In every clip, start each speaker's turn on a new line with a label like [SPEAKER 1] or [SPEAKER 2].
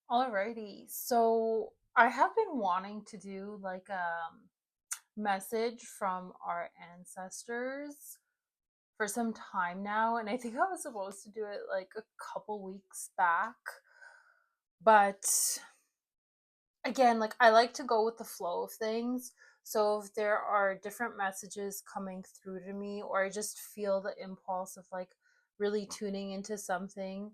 [SPEAKER 1] Alrighty. So I have been wanting to do like a message from our ancestors for some time now, and I think I was supposed to do it like a couple weeks back. But again, like I like to go with the flow of things. So if there are different messages coming through to me, or I just feel the impulse of like really tuning into something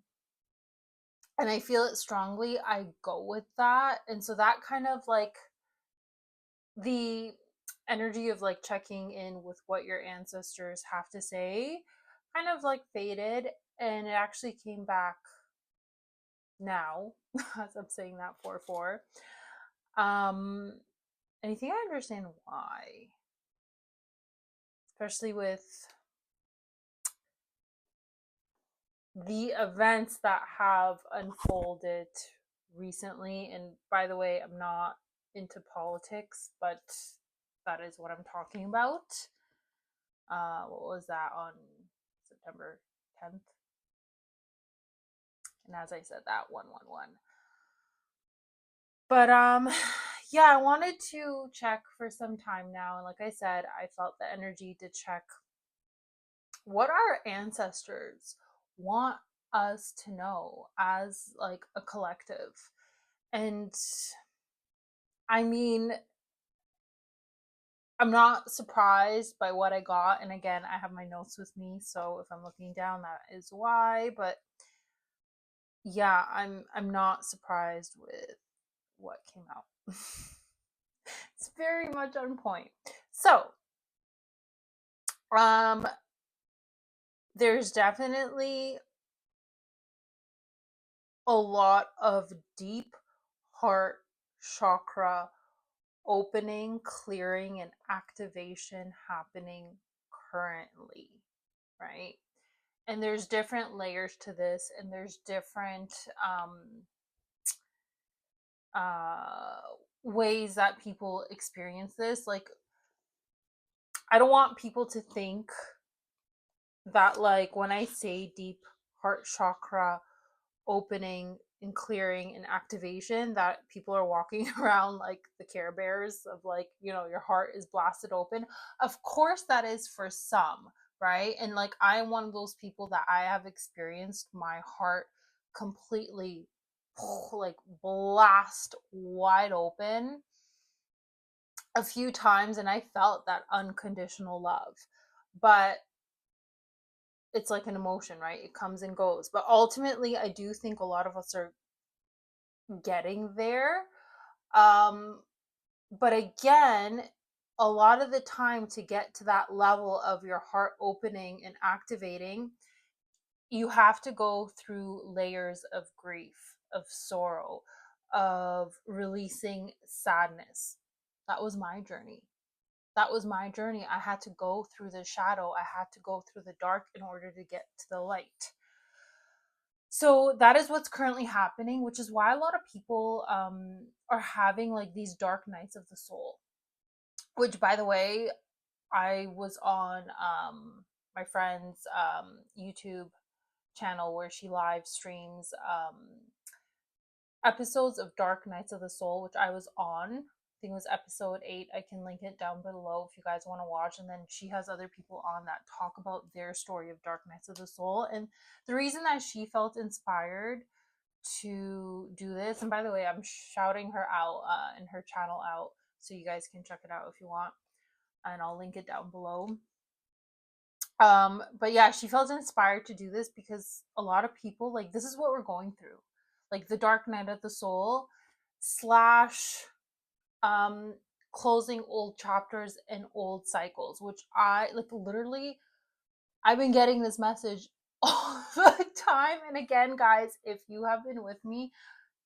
[SPEAKER 1] and I feel it strongly, I go with that. And so that kind of like the energy of like checking in with what your ancestors have to say kind of like faded, and it actually came back now as I'm saying that 4 4. um and I think I understand why, especially with the events that have unfolded recently. And by the way, I'm not into politics, but that is what I'm talking about. What was that, on September 10th? And as I said, that 111. But yeah, I wanted to check for some time now, and like I said, I felt the energy to check what our ancestors want us to know as like a collective. And I mean, I'm not surprised by what I got. And again, I have my notes with me, so if I'm looking down, that is why. But yeah, I'm not surprised with what came out. It's very much on point. So, um, there's definitely a lot of deep heart chakra opening, clearing, and activation happening currently, right? And there's different layers to this, and there's different uh, ways that people experience this. Like, I don't want people to think that, like, when I say deep heart chakra opening and clearing and activation, that people are walking around like the Care Bears of, like, your heart is blasted open. Of course that is for some, right? And like, I'm one of those people that I have experienced my heart completely like blast wide open a few times, and I felt that unconditional love. But it's like an emotion, right? It comes and goes. But ultimately, I do think a lot of us are getting there. Um, but again, a lot of the time, to get to that level of your heart opening and activating, you have to go through layers of grief, of sorrow, of releasing sadness. That was my journey. That was my journey. I had to go through the shadow, I had to go through the dark in order to get to the light. So that is what's currently happening, which is why a lot of people are having like these dark nights of the soul. Which, by the way, I was on my friend's YouTube channel where she live streams episodes of Dark Nights of the Soul, which I was on. I think it was episode 8. I can link it down below if you guys want to watch. And then she has other people on that talk about their story of Dark Nights of the Soul. And the reason that she felt inspired to do this, and by the way, I'm shouting her out and her channel out, so you guys can check it out if you want, and I'll link it down below. But yeah, she felt inspired to do this because a lot of people, like, this is what we're going through, like the dark night of the soul slash um closing old chapters and old cycles, which I like literally, I've been getting this message all the time. And again, guys, if you have been with me,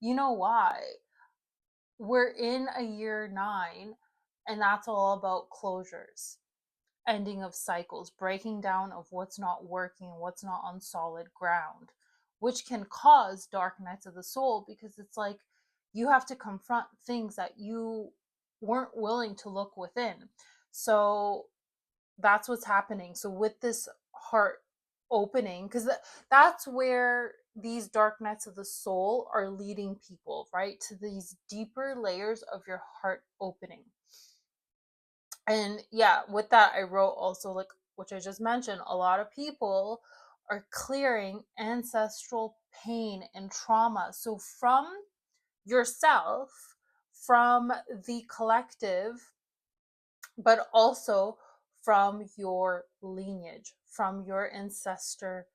[SPEAKER 1] you know why. We're in a year 9, and that's all about closures, ending of cycles, breaking down of what's not working, what's not on solid ground, which can cause dark nights of the soul, because it's like you have to confront things that you weren't willing to look within. So that's what's happening. So with this heart opening, because that's where these dark nights of the soul are leading people, right, to these deeper layers of your heart opening. And yeah, with that, I wrote also, like, which I just mentioned, a lot of people are clearing ancestral pain and trauma. So from yourself, from the collective, but also from your lineage, from your ancestral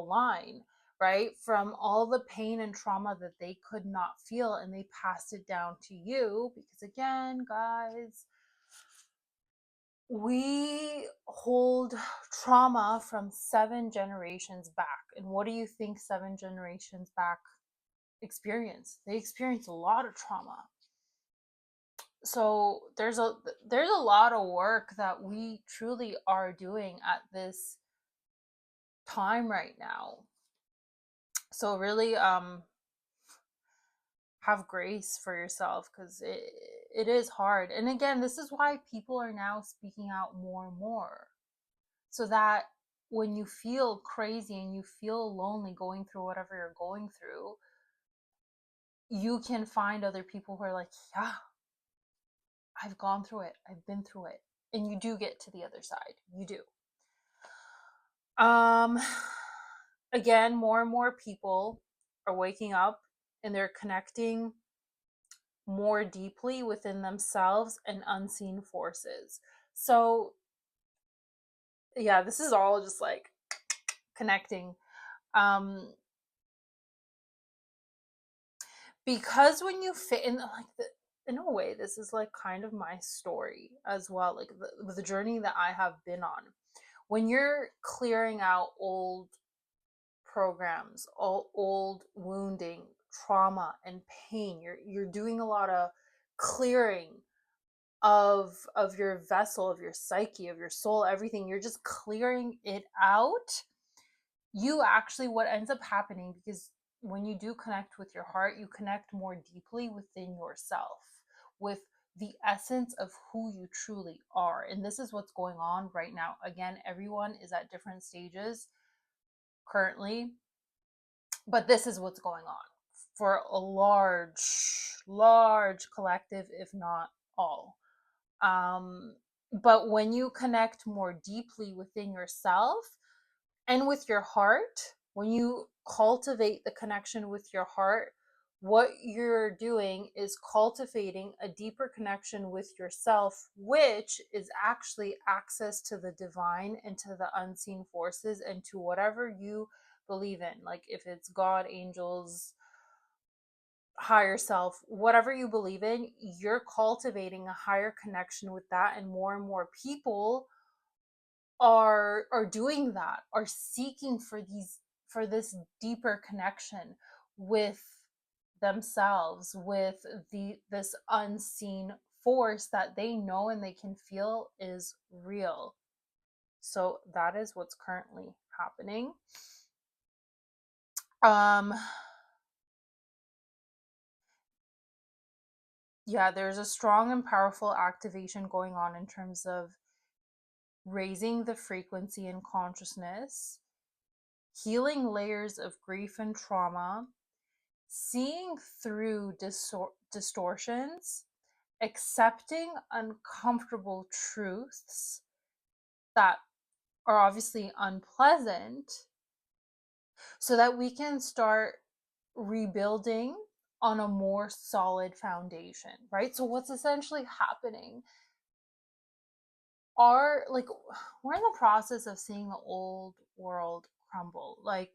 [SPEAKER 1] line, right? From all the pain and trauma that they could not feel, and they passed it down to you. Because again, guys, we hold trauma from 7 generations back. And what do you think 7 generations back experience? They experience a lot of trauma. So there's a lot of work that we truly are doing at this time right now. So really have grace for yourself, because it is hard. And again, this is why people are now speaking out more and more, so that when you feel crazy and you feel lonely going through whatever you're going through, you can find other people who are like, yeah, I've gone through it, I've been through it. And you do get to the other side. You do. Um Again, more and more people are waking up, and they're connecting more deeply within themselves and unseen forces. So yeah, this is all just like connecting. Um because when you fit in, like, in a way, this is like kind of my story as well, like the journey that I have been on. When you're clearing out old programs, all old wounding, trauma and pain, you're doing a lot of clearing of your vessel, of your psyche, of your soul, everything. You're just clearing it out. You actually, what ends up happening, because when you do connect with your heart, you connect more deeply within yourself, with the essence of who you truly are. And this is what's going on right now. Again, everyone is at different stages currently, but this is what's going on for a large collective, if not all. But when you connect more deeply within yourself and with your heart, when you cultivate the connection with your heart, what you're doing is cultivating a deeper connection with yourself, which is actually access to the divine and to the unseen forces and to whatever you believe in. Like, if it's God, angels, higher self, whatever you believe in, you're cultivating a higher connection with that. And more people are doing that, are seeking for this deeper connection with themselves, with this unseen force that they know and they can feel is real. So that is what's currently happening. Yeah, there's a strong and powerful activation going on in terms of raising the frequency and consciousness, healing layers of grief and trauma, seeing through distortions, accepting uncomfortable truths that are obviously unpleasant, so that we can start rebuilding on a more solid foundation, right? So what's essentially happening are, like, we're in the process of seeing the old world crumble. Like,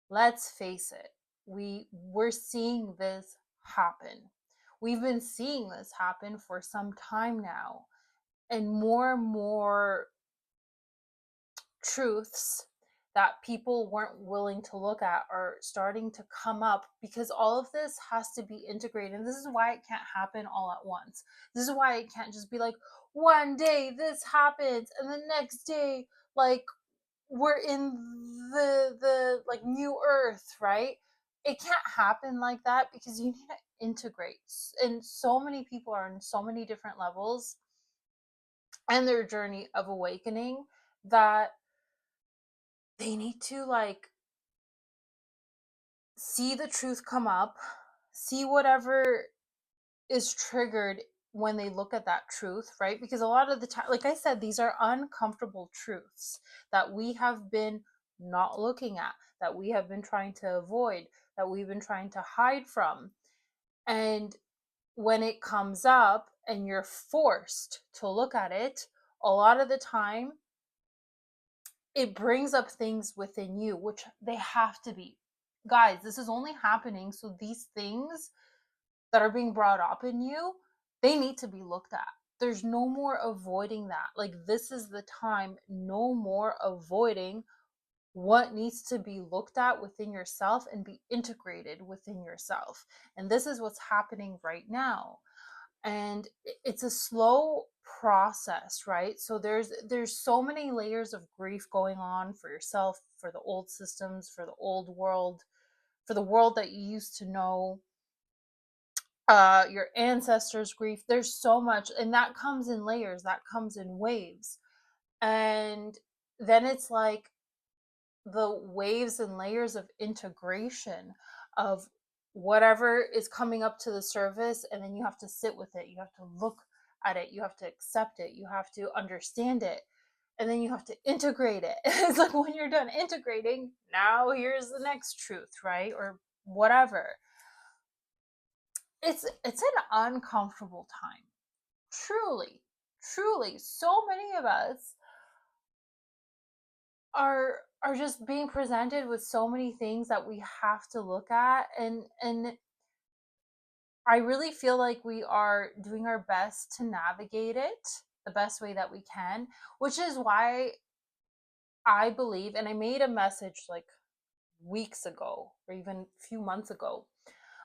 [SPEAKER 1] let's face it, we're seeing this happen. We've been seeing this happen for some time now, and more truths that people weren't willing to look at are starting to come up, because all of this has to be integrated. And this is why it can't happen all at once. This is why it can't just be like, one day this happens and the next day, like, we're in the like new earth, right? It can't happen like that, because you need to integrate. And so many people are on so many different levels and their journey of awakening, that they need to, like, see the truth come up, see whatever is triggered when they look at that truth, right? Because a lot of the time, like I said, these are uncomfortable truths that we have been not looking at, that we have been trying to avoid, that we've been trying to hide from. And when it comes up and you're forced to look at it, a lot of the time it brings up things within you, which they have to be. Guys, this is only happening so these things that are being brought up in you, they need to be looked at. There's no more avoiding that. Like, this is the time, no more avoiding what needs to be looked at within yourself and be integrated within yourself. And this is what's happening right now. And it's a slow process, right? So there's so many layers of grief going on for yourself, for the old systems, for the old world, for the world that you used to know, your ancestors' grief. There's so much, and that comes in layers, that comes in waves. And then it's like the waves and layers of integration of whatever is coming up to the surface, and then you have to sit with it, you have to look at it, you have to accept it, you have to understand it, and then you have to integrate it. It's like when you're done integrating, now here's the next truth, right? Or whatever. It's an uncomfortable time, truly, truly. So many of us are just being presented with so many things that we have to look at, and I really feel like we are doing our best to navigate it the best way that we can, which is why I believe, and I made a message like weeks ago or even a few months ago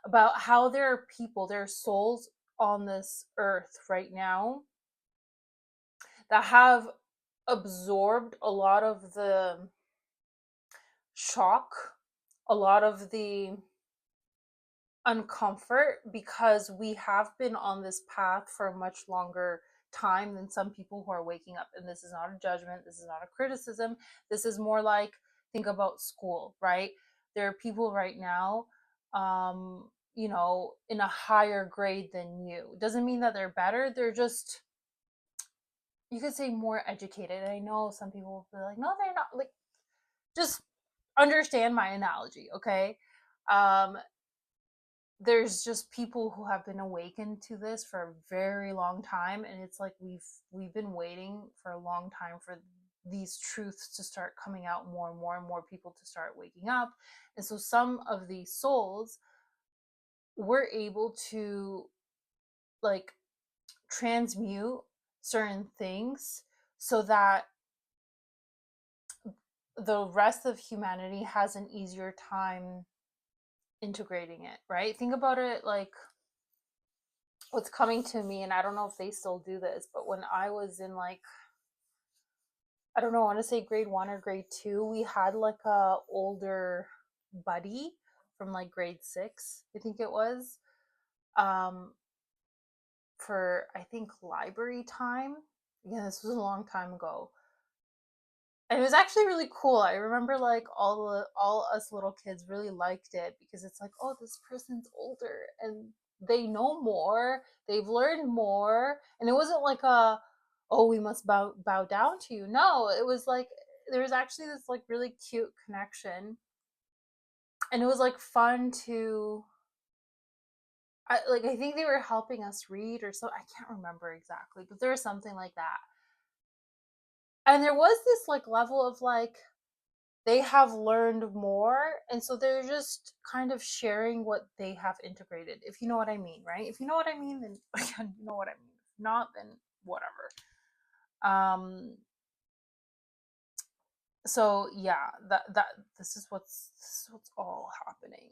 [SPEAKER 1] about how there are people, there are souls on this earth right now that have absorbed a lot of the shock, a lot of the uncomfort, because we have been on this path for a much longer time than some people who are waking up. And this is not a judgment, this is not a criticism. This is more like, think about school, right? There are people right now, in a higher grade than you. Doesn't mean that they're better, they're just, you could say, more educated. I know some people will be like, no, they're not. Like, just understand my analogy, okay? um there's just people who have been awakened to this for a very long time, and it's like we've been waiting for a long time for these truths to start coming out, more and more and more people to start waking up. And so some of these souls were able to, like, transmute certain things so that the rest of humanity has an easier time integrating it, right? Think about it like what's coming to me, and I don't know if they still do this, but when I was in, like, I don't know, I want to say grade 1 or grade 2, we had like a older buddy from like grade 6, I think it was, um for, I think, library time. Yeah, this was a long time ago. And it was actually really cool. I remember, like, all us little kids really liked it because it's like, oh, this person's older and they know more, they've learned more. And it wasn't like a, oh, we must bow down to you. No, it was like there was actually this like really cute connection, and it was like fun to, I think they were helping us read or so. I can't remember exactly, but there was something like that. And there was this like level of like, they have learned more, and so they're just kind of sharing what they have integrated, if you know what I mean, right? If you know what I mean, then again, you know what I mean. If not, then whatever. So yeah, that this is what's all happening.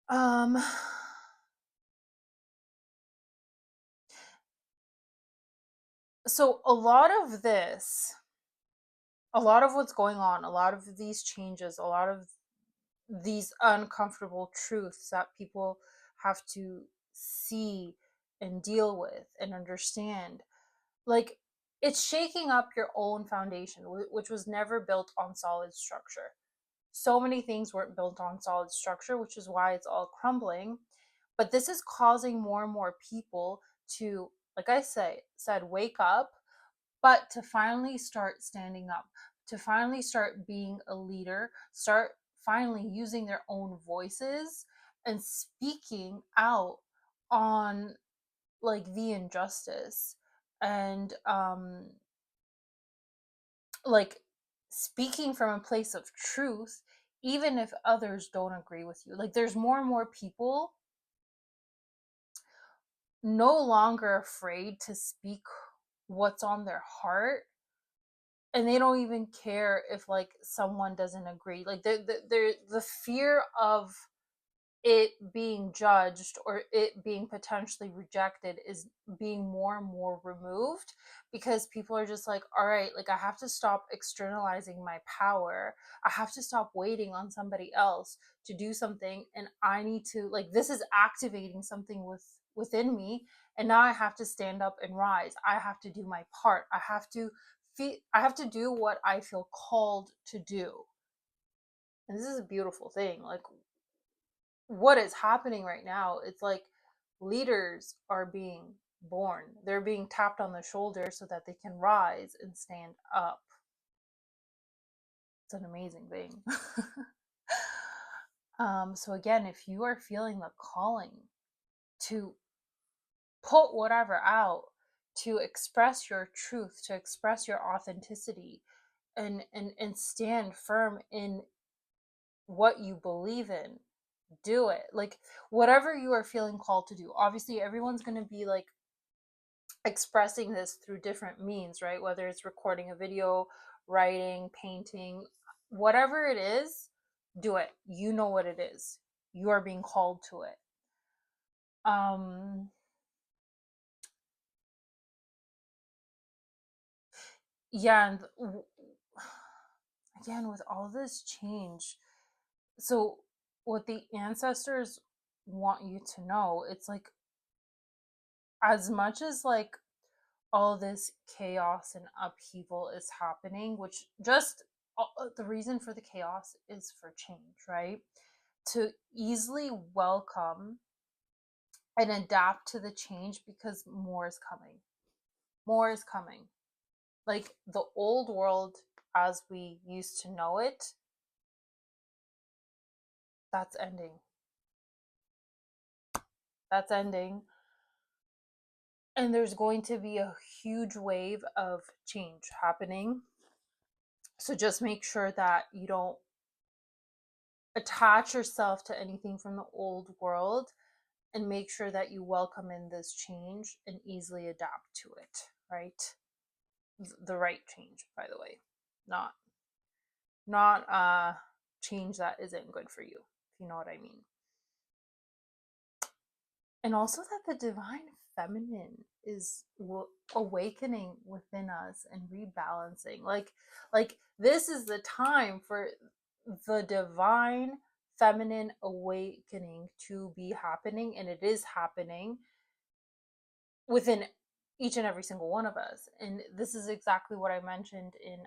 [SPEAKER 1] um so a lot of what's going on, a lot of these changes, a lot of these uncomfortable truths that people have to see and deal with and understand, like, it's shaking up your own foundation, which was never built on solid structure. So many things weren't built on solid structure, which is why it's all crumbling. But this is causing more and more people to, like I said, wake up, but to finally start standing up, to finally start being a leader, start finally using their own voices and speaking out on like the injustice, and like speaking from a place of truth, even if others don't agree with you. Like there's more and more people no longer afraid to speak what's on their heart, and they don't even care if like someone doesn't agree. Like the fear of it being judged or it being potentially rejected is being more and more removed, because people are just like, all right, like I have to stop externalizing my power, I have to stop waiting on somebody else to do something, and I need to, like, this is activating something within me, and now I have to stand up and rise, I have to do my part, I have to do what I feel called to do. And this is a beautiful thing. Like what is happening right now, it's like leaders are being born, they're being tapped on the shoulder so that they can rise and stand up. It's an amazing thing. So again, if you are feeling the calling to put whatever out, to express your truth, to express your authenticity, and stand firm in what you believe in, do it. Like whatever you are feeling called to do. Obviously, everyone's going to be like expressing this through different means, right? Whether it's recording a video, writing, painting, whatever it is, do it. You know what it is. You are being called to it. Um yeah, and again with all this change, so what the ancestors want you to know, it's like as much as like all this chaos and upheaval is happening, which just the reason for the chaos is for change, right? To easily welcome and adapt to the change, because more is coming. More is coming. Like the old world as we used to know it, that's ending. That's ending. And there's going to be a huge wave of change happening. So just make sure that you don't attach yourself to anything from the old world, and make sure that you welcome in this change and easily adapt to it, right? The right change, by the way, not change that isn't good for you, if you know what I mean. And also that the divine feminine is awakening within us and rebalancing. Like this is the time for the divine feminine awakening to be happening, and it is happening within each and every single one of us. And this is exactly what I mentioned in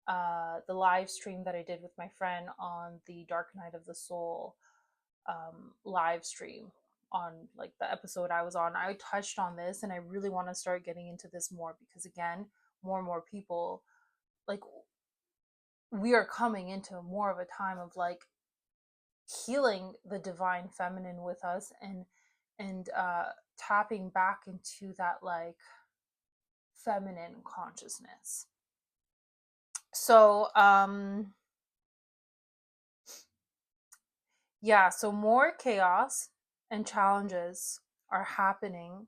[SPEAKER 1] the live stream that I did with my friend on the Dark Night of the Soul live stream, on like the episode I was on. I touched on this, and I really want to start getting into this more, because again, more and more people, like, we are coming into more of a time of like healing the divine feminine with us, and tapping back into that like feminine consciousness. So yeah, so more chaos and challenges are happening,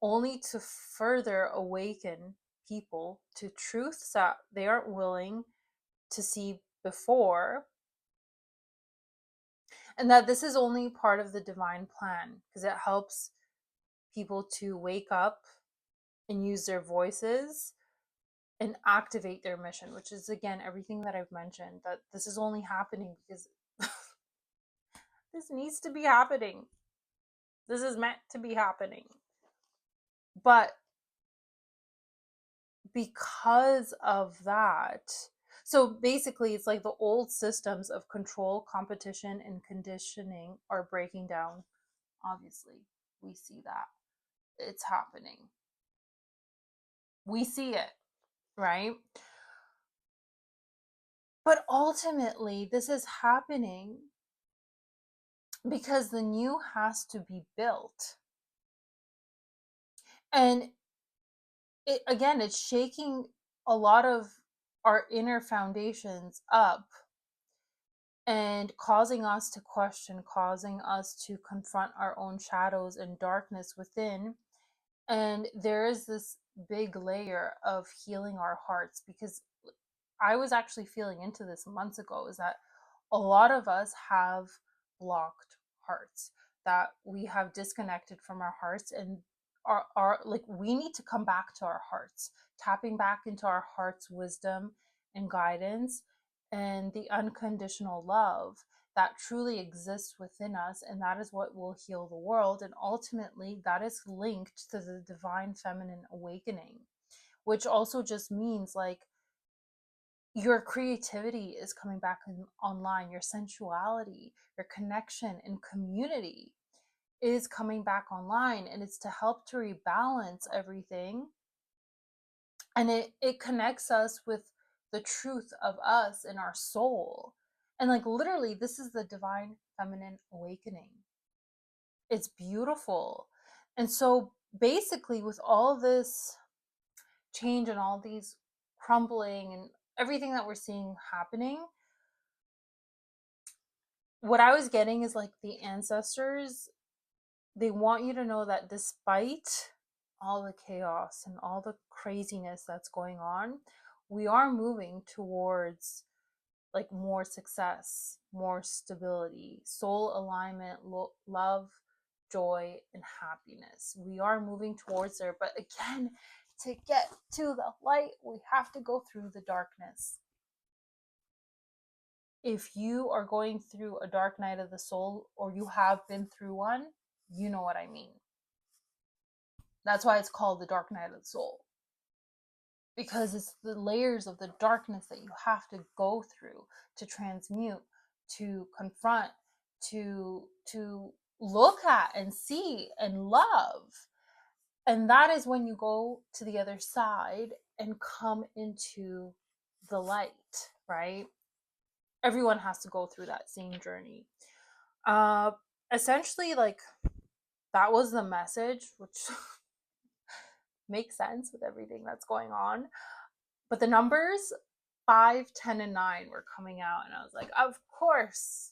[SPEAKER 1] only to further awaken people to truths that they aren't willing to see before, and that this is only part of the divine plan, because it helps people to wake up and use their voices and activate their mission, which is again everything that I've mentioned, that this is only happening because this needs to be happening. This is meant to be happening. But because of that, So basically, it's like the old systems of control, competition, and conditioning are breaking down. Obviously, we see that it's happening. We see it, right? But ultimately, this is happening because the new has to be built. And it, again, it's shaking a lot of our inner foundations up and causing us to question, causing us to confront our own shadows and darkness within. And there is this big layer of healing our hearts, because I was actually feeling into this months ago, is that a lot of us have blocked hearts, that we have disconnected from our hearts, and are like, we need to come back to our hearts, tapping back into our heart's wisdom and guidance and the unconditional love that truly exists within us. And that is what will heal the world. And ultimately, that is linked to the divine feminine awakening, which also just means like your creativity is coming back online, your sensuality, your connection and community is coming back online, and it's to help to rebalance everything. And it connects us with the truth of us and our soul. And like, literally, this is the divine feminine awakening. It's beautiful. And so basically, with all this change and all these crumbling and everything that we're seeing happening, what I was getting is like, the ancestors, they want you to know that despite all the chaos and all the craziness that's going on, we are moving towards like more success, more stability, soul alignment, love, joy, and happiness. We are moving towards there. But again, to get to the light, we have to go through the darkness. If you are going through a dark night of the soul, or you have been through one, you know what I mean. That's why it's called the dark night of the soul, because it's the layers of the darkness that you have to go through to transmute, to confront, to look at and see and love. And that is when you go to the other side and come into the light, right? Everyone has to go through that same journey. uh Essentially, like, that was the message, which makes sense with everything that's going on. But the numbers 5, 10, and 9 were coming out, and I was like, of course.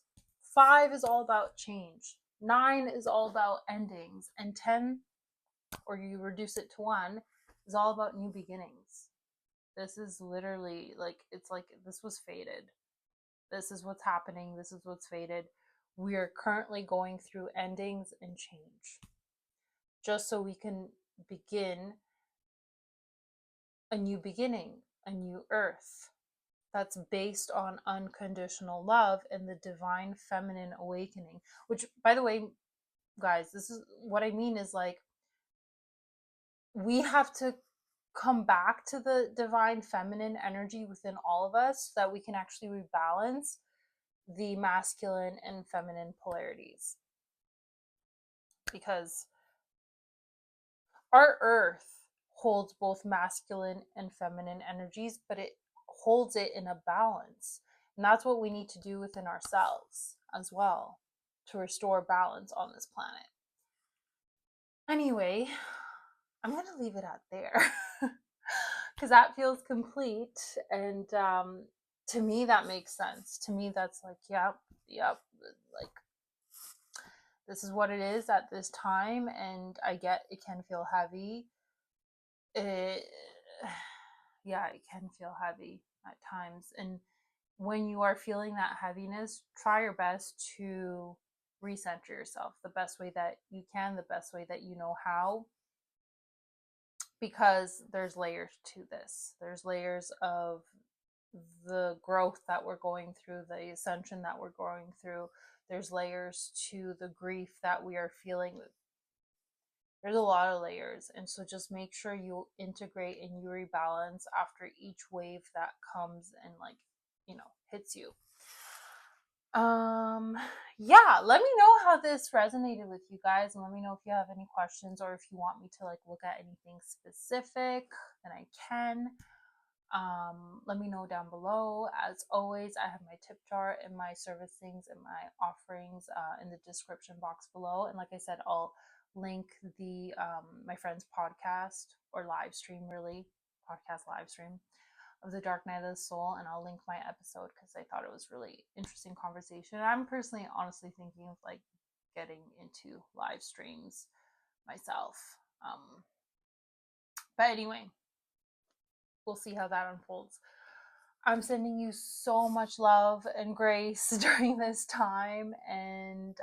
[SPEAKER 1] 5 is all about change, 9 is all about endings, and 10, or you reduce it to 1, is all about new beginnings. This is literally like, it's like this was fated. This is what's happening. This is what's fated. We are currently going through endings and change, just so we can begin a new beginning, a new earth that's based on unconditional love and the divine feminine awakening. Which, by the way, guys, this is what I mean, is like, we have to come back to the divine feminine energy within all of us, so that we can actually rebalance the masculine and feminine polarities. Because our earth holds both masculine and feminine energies, but it holds it in a balance. And that's what we need to do within ourselves as well, to restore balance on this planet. Anyway, I'm going to leave it at there because that feels complete. And to me, that makes sense. To me, that's like, yep, like, this is what it is at this time. And I get it can feel heavy. It, yeah, it can feel heavy at times. And when you are feeling that heaviness, try your best to recenter yourself the best way that you can, the best way that you know how, because there's layers to this. There's layers of the growth that we're going through, the ascension that we're going through. There's layers to the grief that we are feeling. There's a lot of layers, and so just make sure you integrate and you rebalance after each wave that comes and, like, hits you. Yeah, let me know how this resonated with you guys, and let me know if you have any questions, or if you want me to, like, look at anything specific, then I can. Let me know down below. As always, I have my tip jar and my servicings and my offerings in the description box below. And like I said, I'll link the my friend's podcast, or live stream, really, podcast live stream of the Dark Night of the Soul, and I'll link my episode because I thought it was really interesting conversation. I'm personally honestly thinking of, like, getting into live streams myself. But anyway, we'll see how that unfolds. I'm sending you so much love and grace during this time. And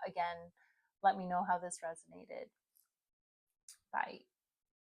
[SPEAKER 1] again, let me know how this resonated. Bye.